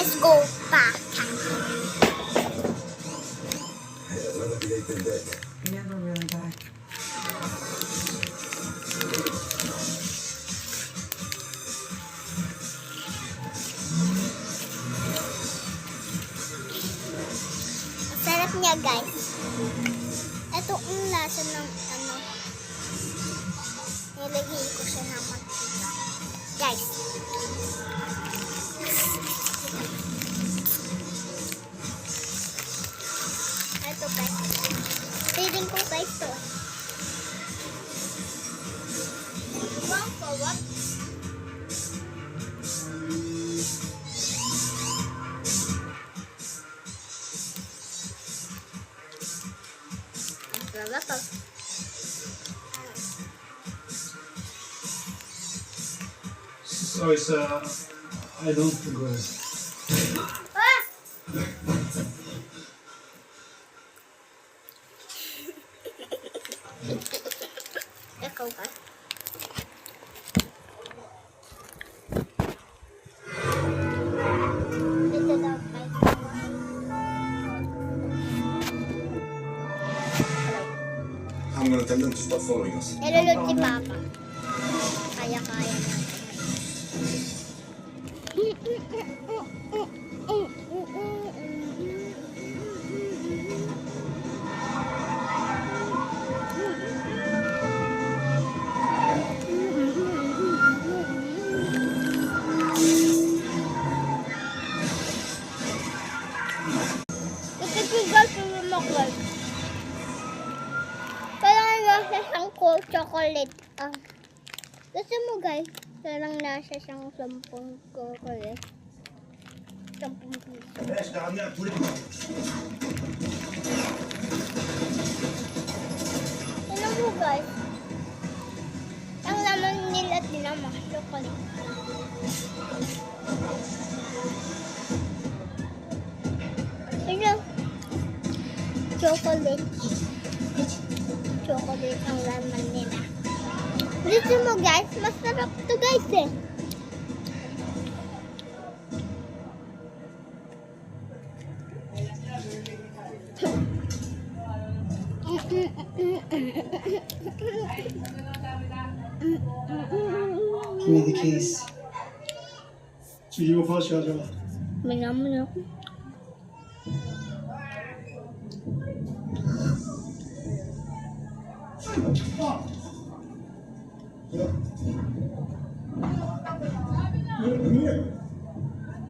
Let's go back. Never really back. Sarap niya, guys. Ito ang lasa ng ano. Nilagay ko siya ng mantika. Guys. Ito, guys. Feeling ko, guys, to. Wow, what? Sarap. Sorry, sir. I don't agree. Ah! Ikaw ba? Dito daw tayo. I'm gonna tell them to stop following us. Nilulot si Papa. Kaya-kaya natin. Ito yung lumaklay. Parang nasa siyang chocolate. Gusto mo, guys? Parang nasa siyang 10 chocolate. 10 piso. Tignan mo, guys. Ang laman nila din ang mga chocolate. Tignan. Chocolate. Chocolate ang laman nila. Gusto mo, guys? Masarap to, guys, eh. Give me the keys. Sige mo fast ka dyan. Minaman ako. Niye?